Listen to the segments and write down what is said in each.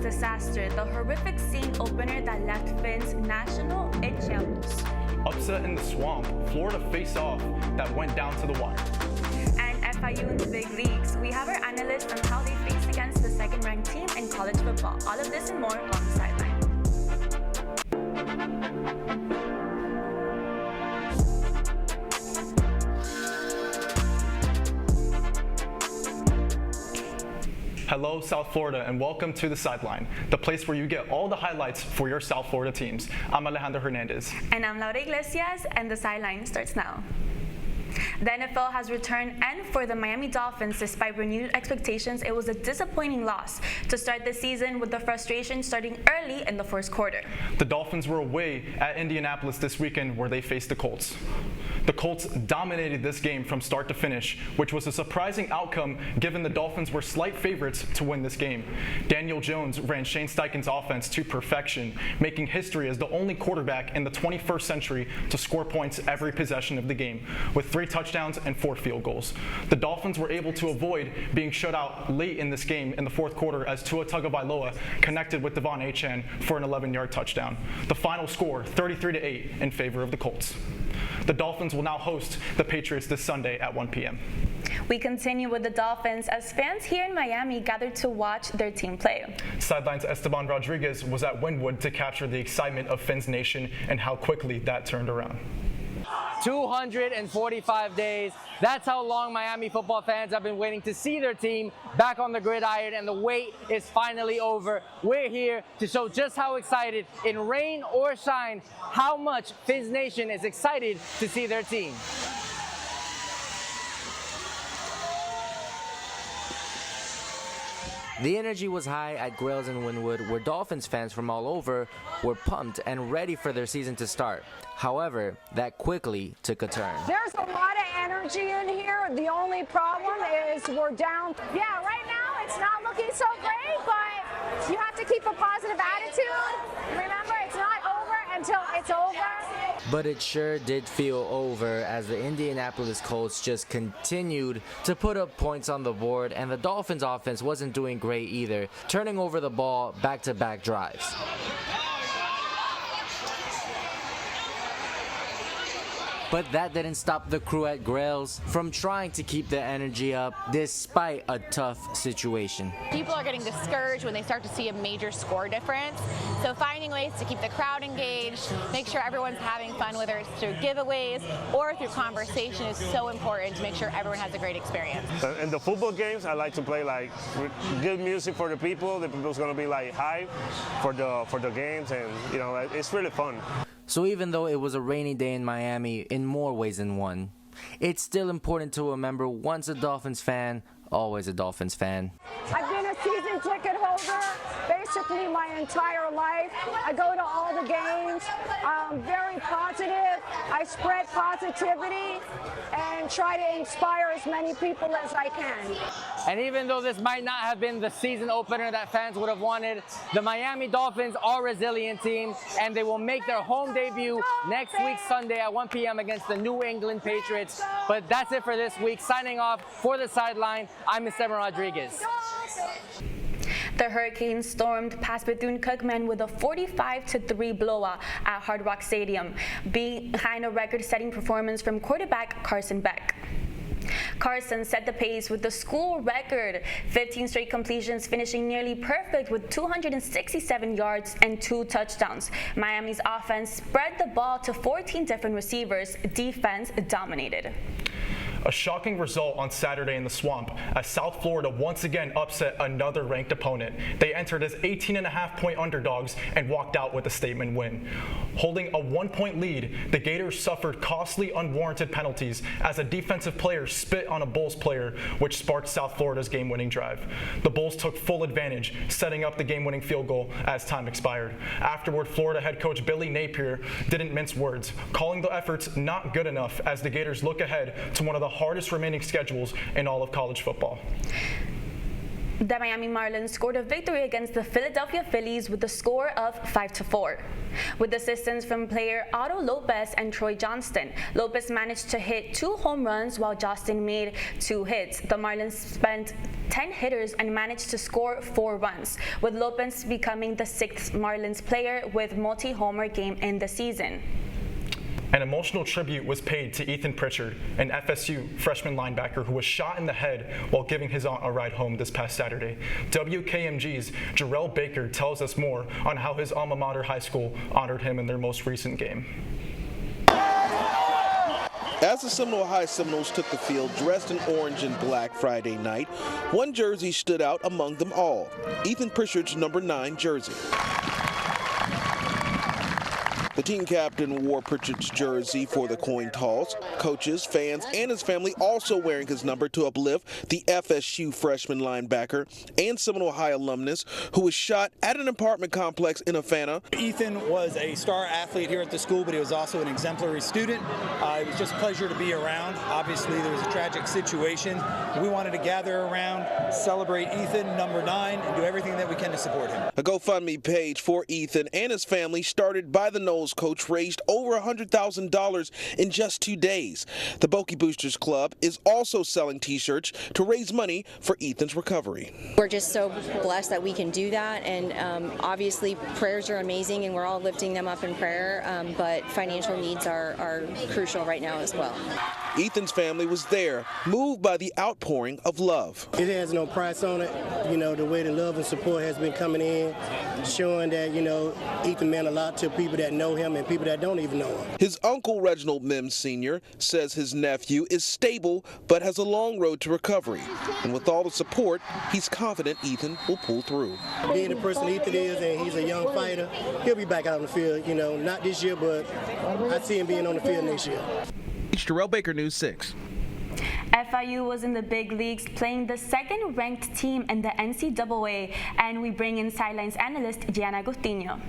disaster, the horrific scene opener that left Fins national in shambles. Upset in the swamp, Florida face-off that went down to the wire. And FIU in the big leagues. We have our analysts on how they faced against the second-ranked team in college football. All of this and more on the sideline. Hello, South Florida, and welcome to the Sideline, the place where you get all the highlights for your South Florida teams. I'm Alejandro Hernandez. And I'm Laura Iglesias, and the Sideline starts now. The NFL has returned, and for the Miami Dolphins, despite renewed expectations, it was a disappointing loss to start the season, with the frustration starting early in the first quarter. The Dolphins were away at Indianapolis this weekend, where they faced the Colts. The Colts dominated this game from start to finish, which was a surprising outcome given the Dolphins were slight favorites to win this game. Daniel Jones ran Shane Steichen's offense to perfection, making history as the only quarterback in the 21st century to score points every possession of the game, with 3 touchdowns and 4 field goals. The Dolphins were able to avoid being shut out late in this game in the fourth quarter as Tua Tagovailoa connected with Devon Achane for an 11-yard touchdown. The final score, 33-8 in favor of the Colts. The Dolphins will now host the Patriots this Sunday at 1 p.m. We continue with the Dolphins as fans here in Miami gathered to watch their team play. Sideline's Esteban Rodriguez was at Wynwood to capture the excitement of Fins Nation and how quickly that turned around. 245 days. That's how long Miami football fans have been waiting to see their team back on the gridiron, and the wait is finally over. We're here to show just how excited, in rain or shine, how much Fins Nation is excited to see their team. The energy was high at Grails in Wynwood, where Dolphins fans from all over were pumped and ready for their season to start. However, that quickly took a turn. There's a lot of energy in here. The only problem is we're down. Yeah, right now it's not looking so great, but you have to keep a positive attitude. Remember, it's not over until it's over. But it sure did feel over as the Indianapolis Colts just continued to put up points on the board, and the Dolphins offense wasn't doing great either, turning over the ball back-to-back drives. But that didn't stop the crew at Grails from trying to keep the energy up despite a tough situation. People are getting discouraged when they start to see a major score difference. So finding ways to keep the crowd engaged, make sure everyone's having fun, whether it's through giveaways or through conversation, is so important to make sure everyone has a great experience. In the football games, I like to play like good music for the people. The people's gonna be like hype for the games, and you know, it's really fun. So even though it was a rainy day in Miami in more ways than one, it's still important to remember, once a Dolphins fan, always a Dolphins fan. I've been a season ticket holder basically my entire life. I go to all the games. I'm very positive. I spread positivity and try to inspire as many people as I can. And even though this might not have been the season opener that fans would have wanted, the Miami Dolphins are a resilient team, and they will make their home debut next week Sunday at 1 p.m. against the New England Patriots. But that's it for this week. Signing off for the Sideline, I'm Esteban Rodriguez. The Hurricanes stormed past Bethune-Cookman with a 45-3 blowout at Hard Rock Stadium, behind a record-setting performance from quarterback Carson Beck. Carson set the pace with the school record 15 straight completions, finishing nearly perfect with 267 yards and 2 touchdowns. Miami's offense spread the ball to 14 different receivers. Defense dominated. A shocking result on Saturday in the Swamp as South Florida once again upset another ranked opponent. They entered as 18.5-point underdogs and walked out with a statement win. Holding a 1-point lead, the Gators suffered costly unwarranted penalties as a defensive player spit on a Bulls player, which sparked South Florida's game-winning drive. The Bulls took full advantage, setting up the game-winning field goal as time expired. Afterward, Florida head coach Billy Napier didn't mince words, calling the efforts not good enough as the Gators look ahead to one of the hardest remaining schedules in all of college football. The Miami Marlins scored a victory against the Philadelphia Phillies with a score of 5-4. With assistance from player Otto Lopez and Troy Johnston, Lopez managed to hit 2 home runs while Johnston made 2 hits. The Marlins spent 10 hitters and managed to score 4 runs, with Lopez becoming the 6th Marlins player with multi-homer game in the season. An emotional tribute was paid to Ethan Pritchard, an FSU freshman linebacker who was shot in the head while giving his aunt a ride home this past Saturday. WKMG's Jarrell Baker tells us more on how his alma mater high school honored him in their most recent game. As the Seminole High Seminoles took the field dressed in orange and black Friday night, one jersey stood out among them all, Ethan Pritchard's number 9 jersey. The team captain wore Pritchard's jersey for the coin toss. Coaches, fans, and his family also wearing his number to uplift the FSU freshman linebacker and Seminole High alumnus who was shot at an apartment complex in Havana. Ethan was a star athlete here at the school, but he was also an exemplary student. It was just a pleasure to be around. Obviously, there was a tragic situation. We wanted to gather around, celebrate Ethan, number 9, and do everything that we can to support him. A GoFundMe page for Ethan and his family, started by the Noles coach, raised over $100,000 in just 2 days. The Bokeh Boosters Club is also selling t-shirts to raise money for Ethan's recovery. We're just so blessed that we can do that, and obviously prayers are amazing and we're all lifting them up in prayer, but financial needs are crucial right now as well. Ethan's family was there, moved by the outpouring of love. It has no price on it. You know, the way the love and support has been coming in, showing that, you know, Ethan meant a lot to people that know him and people that don't even know him. His uncle, Reginald Mims Sr., says his nephew is stable but has a long road to recovery. And with all the support, he's confident Ethan will pull through. Being the person Ethan is, and he's a young fighter, he'll be back out on the field, you know, not this year, but I see him being on the field next year. Jarrell Baker, News 6. FIU was in the big leagues playing the 2nd ranked team in the NCAA, and we bring in Sidelines analyst Gianna Agustino.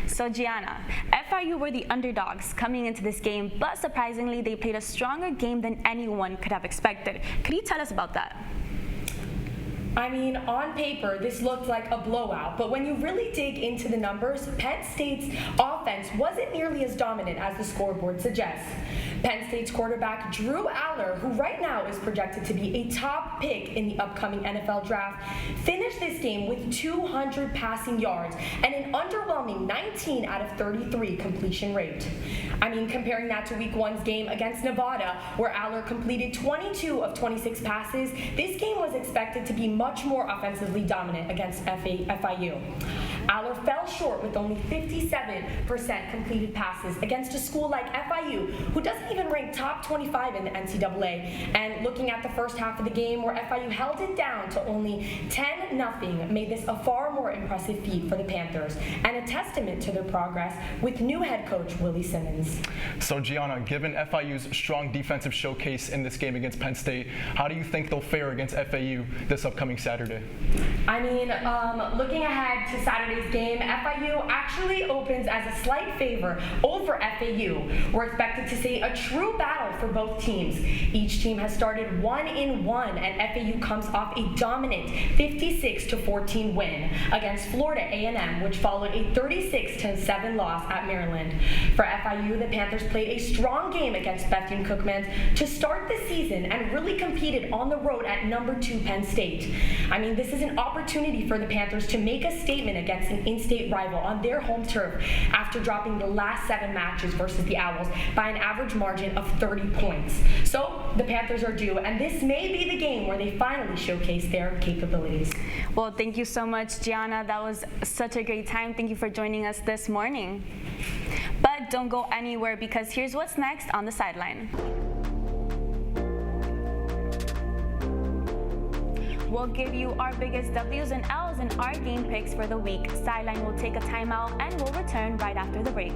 So Gianna, FIU were the underdogs coming into this game, but surprisingly they played a stronger game than anyone could have expected. Could you tell us about that? I mean, on paper, this looked like a blowout, but when you really dig into the numbers, Penn State's offense wasn't nearly as dominant as the scoreboard suggests. Penn State's quarterback Drew Aller, who right now is projected to be a top pick in the upcoming NFL draft, finished this game with 200 passing yards and an underwhelming 19 out of 33 completion rate. I mean, comparing that to Week 1's game against Nevada, where Aller completed 22 of 26 passes, this game was expected to be much more offensively dominant against FIU. Aller fell short with only 57% completed passes against a school like FIU, who doesn't even rank top 25 in the NCAA. And looking at the first half of the game, where FIU held it down to only 10-0, made this a far more impressive feat for the Panthers, and a testament to their progress with new head coach Willie Simmons. So Gianna, given FIU's strong defensive showcase in this game against Penn State, how do you think they'll fare against FAU this upcoming Saturday? I mean, looking ahead to Saturday's game, FIU actually opens as a slight favor over FAU. We're expected to see a true battle for both teams. Each team has started 1-1, and FAU comes off a dominant 56-14 win against Florida A&M, which followed a 36-7 loss at Maryland. For FIU, the Panthers played a strong game against Bethune-Cookman to start the season and really competed on the road at number 2 Penn State. I mean, this is an opportunity for the Panthers to make a statement against an in-state rival on their home turf after dropping the last 7 matches versus the Owls by an average margin of 30 points. So the Panthers are due, and this may be the game where they finally showcase their capabilities. Well, thank you so much, Gianna. That was such a great time. Thank you for joining us this morning. But don't go anywhere, because here's what's next on the sideline. We'll give you our biggest W's and L's and our game picks for the week. Sideline will take a timeout and we'll return right after the break.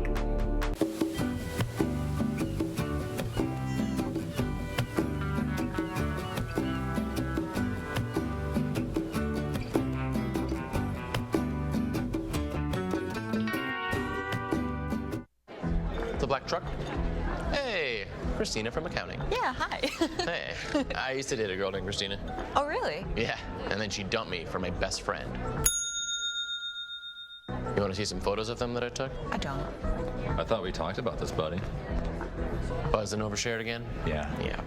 The black truck. Hey, Christina from accounting. Yeah, hi. Hey, I used to date a girl named Christina. Oh, really? Yeah, and then she dumped me for my best friend. You want to see some photos of them that I took? I don't. I thought we talked about this, buddy. Buzzed and overshared again? Yeah. Yeah.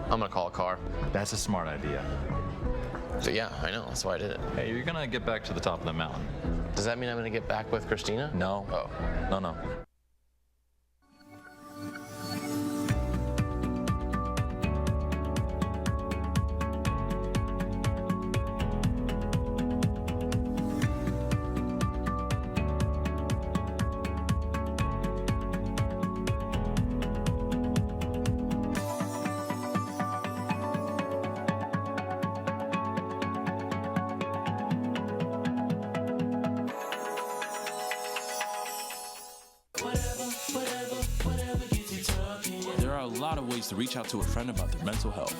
I'm gonna call a car. That's a smart idea. So yeah, I know, that's why I did it. Hey, you're gonna get back to the top of the mountain. Does that mean I'm gonna get back with Christina? No. Oh. No. There are a lot of ways to reach out to a friend about their mental health.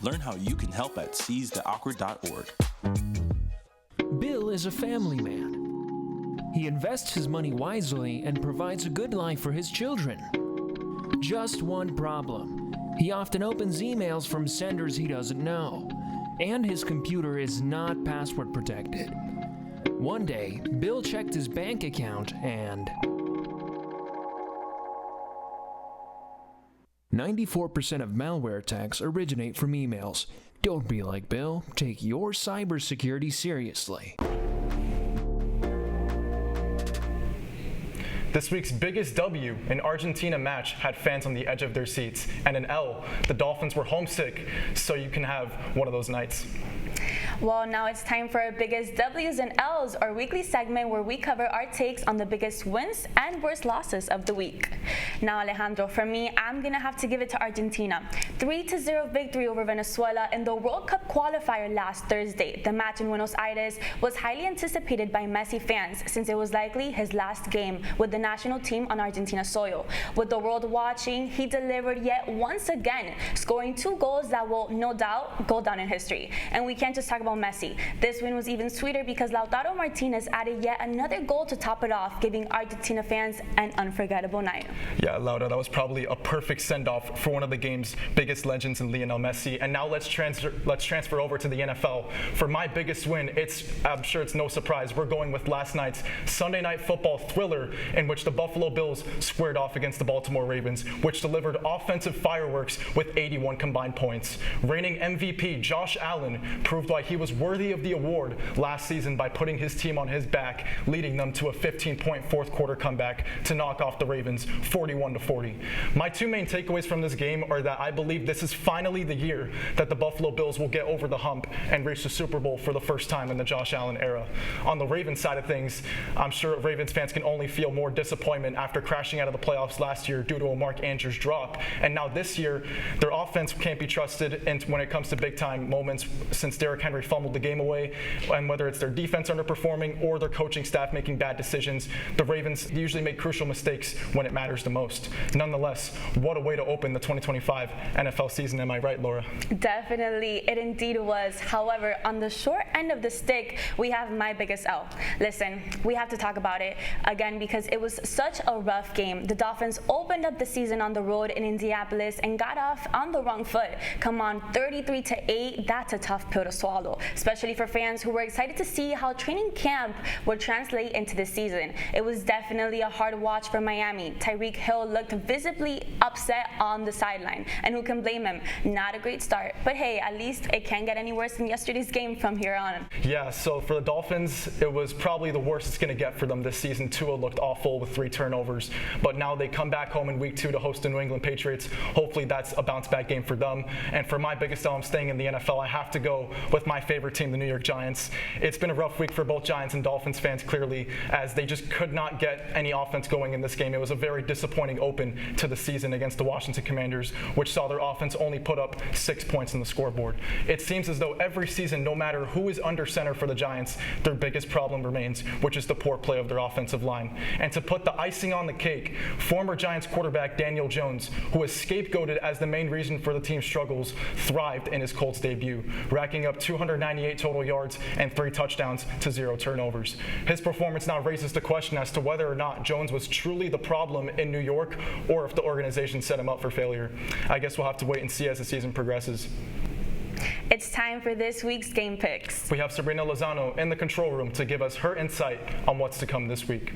Learn how you can help at seizetheawkward.org. Bill is a family man. He invests his money wisely and provides a good life for his children. Just one problem. He often opens emails from senders he doesn't know, and his computer is not password protected. One day, Bill checked his bank account and 94% of malware attacks originate from emails. Don't be like Bill. Take your cybersecurity seriously. This week's biggest W, an Argentina match, had fans on the edge of their seats. And an L, the Dolphins were homesick, so you can have one of those nights. Well, now it's time for our biggest W's and L's, our weekly segment where we cover our takes on the biggest wins and worst losses of the week. Now, Alejandro, for me, I'm going to have to give it to Argentina. 3-0 victory over Venezuela in the World Cup qualifier last Thursday. The match in Buenos Aires was highly anticipated by Messi fans since it was likely his last game with the national team on Argentina soil. With the world watching, he delivered yet once again, scoring 2 goals that will no doubt go down in history. And we can't just talk about Messi. This win was even sweeter because Lautaro Martinez added yet another goal to top it off, giving Argentina fans an unforgettable night. Yeah, Laura, that was probably a perfect send-off for one of the game's biggest legends in Lionel Messi. And now let's transfer over to the NFL. For my biggest win, I'm sure it's no surprise, we're going with last night's Sunday Night Football thriller in which the Buffalo Bills squared off against the Baltimore Ravens, which delivered offensive fireworks with 81 combined points. Reigning MVP Josh Allen proved why he was worthy of the award last season by putting his team on his back, leading them to a 15-point fourth quarter comeback to knock off the Ravens 41-40. My 2 main takeaways from this game are that I believe this is finally the year that the Buffalo Bills will get over the hump and reach the Super Bowl for the first time in the Josh Allen era. On the Ravens side of things, I'm sure Ravens fans can only feel more disappointment after crashing out of the playoffs last year due to a Mark Andrews drop. And now this year, their offense can't be trusted when it comes to big-time moments since Derrick Henry fumbled the game away. And whether it's their defense underperforming or their coaching staff making bad decisions, the Ravens usually make crucial mistakes when it matters the most. Nonetheless, what a way to open the 2025 NFL season, am I right, Laura? Definitely, it indeed was. However, on the short end of the stick, we have my biggest L. Listen, we have to talk about it again because it was such a rough game. The Dolphins opened up the season on the road in Indianapolis and got off on the wrong foot. Come on, 33-8, that's a tough pill to swallow, especially for fans who were excited to see how training camp would translate into the season. It was definitely a hard watch for Miami. Tyreek Hill looked visibly upset on the sideline, and who can blame him? Not a great start, but hey, at least it can't get any worse than yesterday's game from here on. Yeah, so for the Dolphins, it was probably the worst it's going to get for them this season. Tua looked awful with 3 turnovers, but now they come back home in week 2 to host the New England Patriots. Hopefully that's a bounce-back game for them. And for my biggest L, I'm staying in the NFL. I have to go with my favorite team, the New York Giants. It's been a rough week for both Giants and Dolphins fans, clearly, as they just could not get any offense going in this game. It was a very disappointing open to the season against the Washington Commanders, which saw their offense only put up 6 points on the scoreboard. It seems as though every season, no matter who is under center for the Giants, their biggest problem remains, which is the poor play of their offensive line. And to put the icing on the cake, former Giants quarterback Daniel Jones, who was scapegoated as the main reason for the team's struggles, thrived in his Colts debut, racking up 200 298 total yards and 3 touchdowns to 0 turnovers. His performance now raises the question as to whether or not Jones was truly the problem in New York or if the organization set him up for failure. I guess we'll have to wait and see as the season progresses. It's time for this week's game picks. We have Sabrina Lozano in the control room to give us her insight on what's to come this week.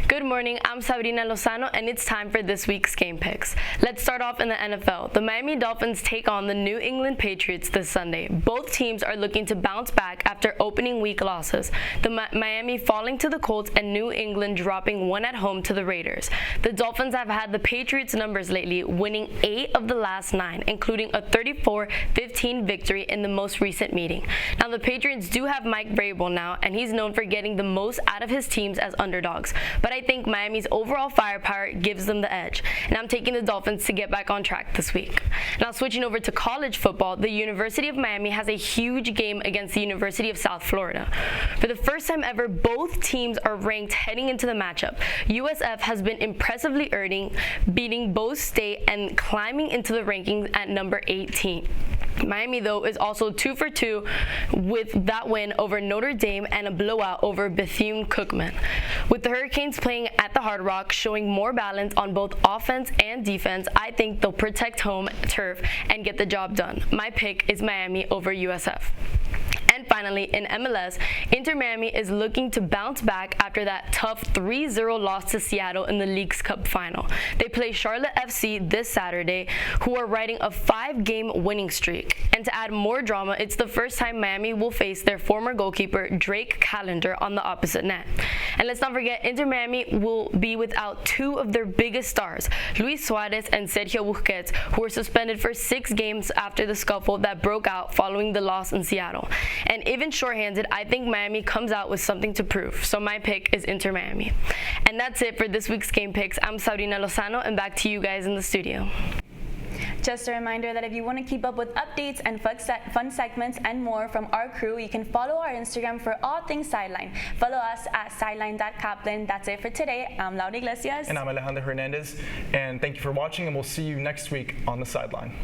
Good morning, I'm Sabrina Lozano, and it's time for this week's game picks. Let's start off in the NFL. The Miami Dolphins take on the New England Patriots this Sunday. Both teams are looking to bounce back after opening week losses, the Miami falling to the Colts and New England dropping one at home to the Raiders. The Dolphins have had the Patriots' numbers lately, winning 8 of the last 9, including a 34-15 victory in the most recent meeting. Now, the Patriots do have Mike Vrabel now, and he's known for getting the most out of his teams as underdogs. But I think Miami's overall firepower gives them the edge, and I'm taking the Dolphins to get back on track this week. Now, switching over to college football, the University of Miami has a huge game against the University of South Florida. For the first time ever, both teams are ranked heading into the matchup. USF has been impressively beating Boise State and climbing into the rankings at number 18. Miami, though, is also 2 for 2 with that win over Notre Dame and a blowout over Bethune-Cookman. With the Hurricanes playing at the Hard Rock, showing more balance on both offense and defense, I think they'll protect home turf and get the job done. My pick is Miami over USF. And finally, in MLS, Inter Miami is looking to bounce back after that tough 3-0 loss to Seattle in the League's Cup final. They play Charlotte FC this Saturday, who are riding a 5-game winning streak. And to add more drama, it's the first time Miami will face their former goalkeeper, Drake Callender, on the opposite net. And let's not forget, Inter Miami will be without 2 of their biggest stars, Luis Suarez and Sergio Busquets, who were suspended for 6 games after the scuffle that broke out following the loss in Seattle. And even shorthanded, I think Miami comes out with something to prove. So my pick is Inter Miami. And that's it for this week's game picks. I'm Sabrina Lozano, and back to you guys in the studio. Just a reminder that if you want to keep up with updates and fun segments and more from our crew, you can follow our Instagram for all things Sideline. Follow us at sideline.caplin. That's it for today. I'm Laura Iglesias. And I'm Alejandro Hernandez. And thank you for watching, and we'll see you next week on the Sideline.